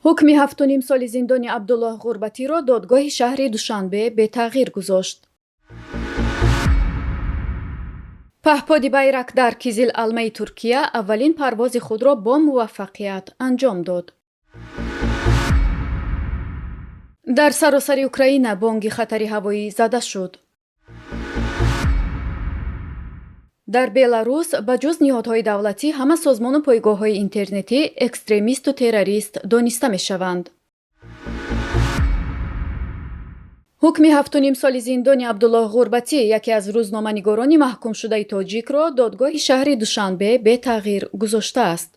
ҳукми 7 соли зиндони Абдуллоҳ Ғурбатиро додгоҳи шаҳри Душанбе бетағйир гузошт. паҳподи байрак дар Кизил Алмаи Туркия аввалин парвози худро бо муваффақият анҷом дод. дар саросари Украина бонги хатари ҳавоӣ зада шуд. дар Беларус ба ҷуз ниҳодҳои давлатӣ ҳама созмону пойгоҳҳои интернетӣ экстремисту террорист дониста мешаванд. ҳукми 7 соли зиндони Абдуллоҳ Ғурбатӣ, яке аз рӯзноманигорони маҳкумшудаи тоҷикро, додгоҳи шаҳри Душанбе бетағйир гузоштааст.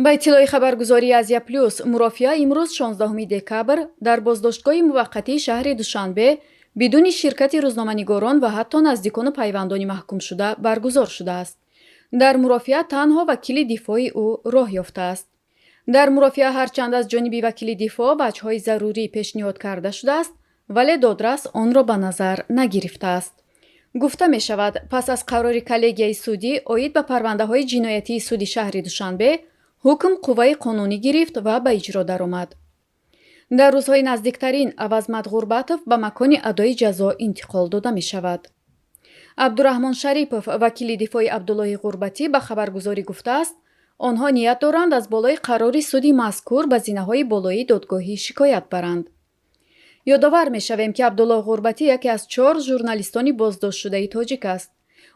ба иттилои хабаргузории Азия Плюс, мурофиа имрӯз 16 декабр дар боздоштгоҳи муваққатии шаҳри Душанбе бидуни ширкати рӯзноманигорон ва ҳатто наздикону пайвандони маҳкумшуда баргузор шудааст. дар мурофиа танҳо вакили дифоъи ӯ роҳ ёфтааст. дар мурофиа ҳарчанд аз ҷониби вакили дифоъ ваҷҳои зарурӣ пешниҳод карда шудааст, вале додрас онро ба назар нагирифтааст. гуфта мешавад, пас аз қарори коллегияи судӣ оид ба парвандаҳои ҷиноятии суди шаҳри Душанбе, ҳукм қувваи қонунӣ гирифт ва ба иҷро даромад. дар рӯзҳои наздиктарин Авазмат Ғурбатов ба макони адои ҷазо интиқол дода мешавад. Абдураҳмон Шарипов, вакили дифоъи Абдуллоҳи Ғурбатӣ, ба хабаргузорӣ гуфтааст, онҳо ният доранд аз болои қарори суди мазкур ба зинаҳои болоии додгоҳӣ шикоят баранд. ёдовар мешавем, ки Абдуллоҳ Ғурбатӣ яке аз 4 журналистони боздоштшудаи тоҷик аст.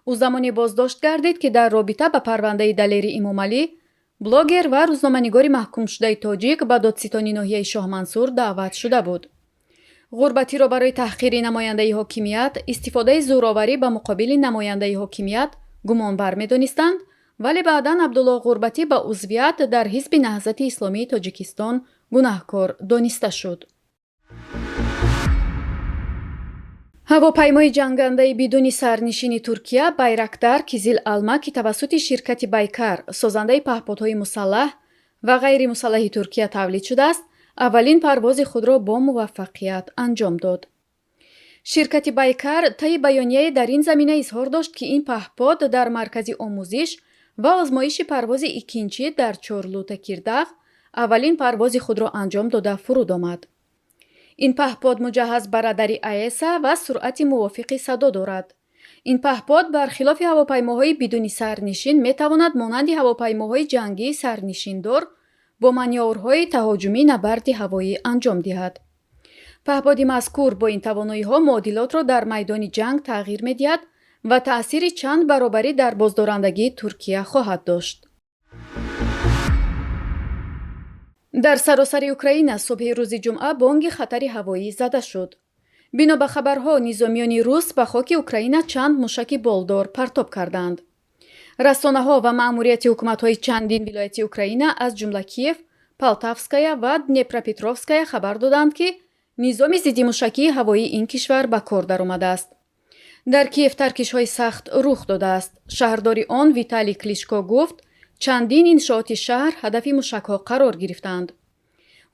ӯ замоне боздошт гардид, ки дар робита ба парвандаи Далери Имомалӣ, блогер ва рӯзноманигори маҳкумшудаи тоҷик ба додситони ноҳияи Шоҳмансур даъват шуда буд. Ғурбатиро барои таҳқири намояндаи ҳокимият, истифодаи зӯроварӣ ба муқобили намояндаи ҳокимият гумонбар медонистанд, вале баъдан Абдуллоҳ Ғурбатӣ ба узвият дар ҳизби Наҳзати Исломии Тоҷикистон гунаҳкор дониста шуд. ҳавопаймои ҷангандаи бидуни сарнишини Туркия Байрактар Кизил Алма, ки тавассути ширкати Байкар, созандаи паҳподҳои мусаллаҳ ва ғайримусаллаҳи Туркия тавлид шудааст, аввалин парвози худро бо муваффақият анҷом дод. ширкати Байкар таи баёнияе дар ин замина изҳор дошт, ки ин паҳпод дар маркази омӯзиш ва озмоиши парвози икинчӣ дар Чорлу Текирдағ аввалин парвози худро анҷом дода фуруд омад. ин паҳпод муҷаҳҳаз ба радари АЭСа ва суръати мувофиқи садо дорад. ин паҳпод бархилофи ҳавопаймоҳои бидуни сарнишин метавонад монанди ҳавопаймоҳои ҷангии сарнишиндор бо манёврҳои таҳоҷумӣ набарди ҳавоӣ анҷом диҳад. паҳподи мазкур бо ин тавоноиҳо муодилотро дар майдони ҷанг тағйир медиҳад ва таъсири чанд баробарӣ дар боздорандагии Туркия хоҳад дошт. дар саросари Украина субҳи рӯзи ҷумъа бонги хатари ҳавоӣ зада шуд. бино ба хабарҳо, низомиёни рус ба хоки Украина чанд мушаки болдор партоб карданд. расонаҳо ва маъмурияти ҳукуматҳои чандин вилояти Украина аз ҷумла Киев, Полтавская ва Днепропетровская хабар доданд, ки низоми зиддимушакии ҳавоии ин кишвар ба кор даромадааст. дар Киев таркишҳои сахт рух додааст. шаҳрдори он Виталий Кличко гуфт, чандин иншооти шаҳр ҳадафи мушакҳо қарор гирифтанд.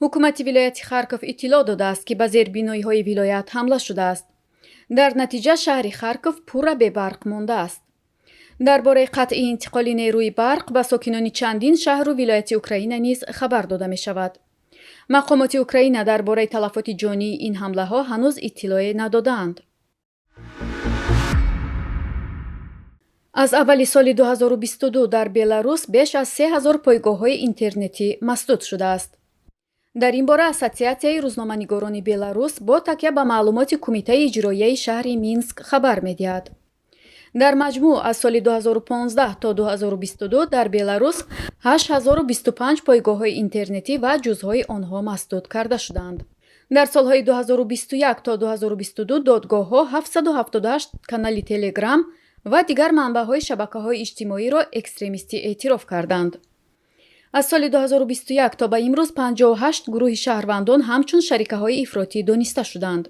ҳукумати вилояти Харков иттилоъ додааст, ки ба зербиноиҳои вилоят ҳамла шудааст. дар натиҷа шаҳри Харков пурра бебарқ мондааст. дар бораи қатъи интиқоли нерӯи барқ ба сокинони чандин шаҳру вилояти Украина низ хабар дода мешавад. мақомоти Украина дар бораи талафоти ҷонии ин ҳамлаҳо ҳанӯз иттилоъе надодаанд. аз аввали соли 2022 дар Беларус беш аз 3000 пойгоҳҳои интернетӣ масдуд шудааст. дар ин бора Ассотсиатсияи рӯзноманигорони Беларус бо такя ба маълумоти Кумитаи иҷроияи шаҳри Минск хабар медиҳад. дар маҷмӯъ аз соли 2015 то 2022 дар Беларус 8025 пойгоҳҳои интернетӣ ва ҷузъҳои онҳо масдуд карда шуданд. дар солҳои 2021 то 2022 додгоҳҳо 778 канали Телеграм ва дигар манбаъҳои шабакаҳои иҷтимоиро экстремистӣ эътироф карданд. аз соли 2021 то ба имрӯз 58 гурӯҳи шаҳрвандон ҳамчун шарикаҳои ифротӣ дониста шуданд.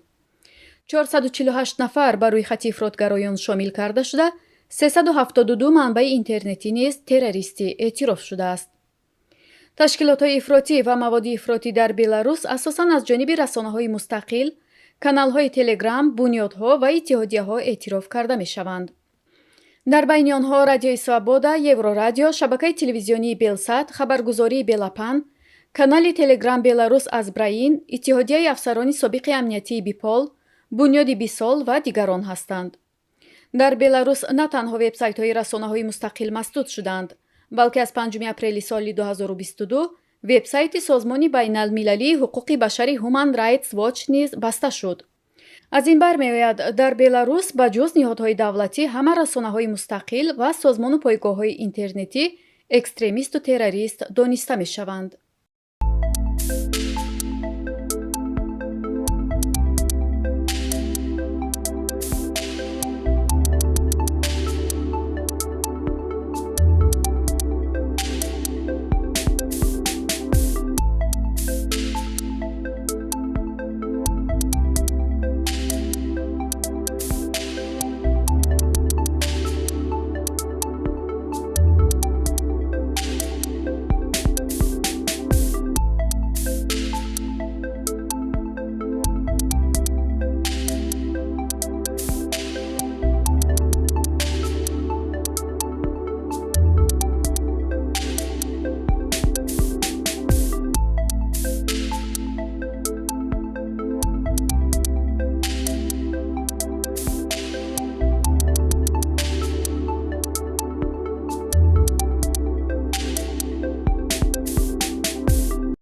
448 нафар ба рӯйхати ифротгароён шомил карда шуда, 372 манбаи интернетӣ низ террористӣ эътироф шудааст. ташкилотҳои ифротӣ ва маводи ифротӣ дар Беларус асосан аз ҷониби расонаҳои мустақил, каналҳои Телеграм, бунёдҳо ва иттиҳодияҳо эътироф карда мешаванд. дар байни онҳо Радиои Свобода, Еврорадио, шабакаи телевизионии Белсат, хабаргузории Белапан, канали телеграм беларус азбраин, иттиҳодияи афсарони собиқи амниятии бипол, бунёди бисол ва дигарон ҳастанд. дар беларус на танҳо вебсайтҳои расонаҳои мустақил масдуд шуданд, балки аз 5 апрели соли 2022 вебсайти созмони байналмилалии ҳуқуқи башари Human Rights Watch низ баста шуд. аз ин бар меояд, дар беларус ба ҷуз ниҳодҳои давлатӣ ҳама расонаҳои мустақил ва созмону пойгоҳҳои интернетӣ экстремисту террорист дониста мешаванд.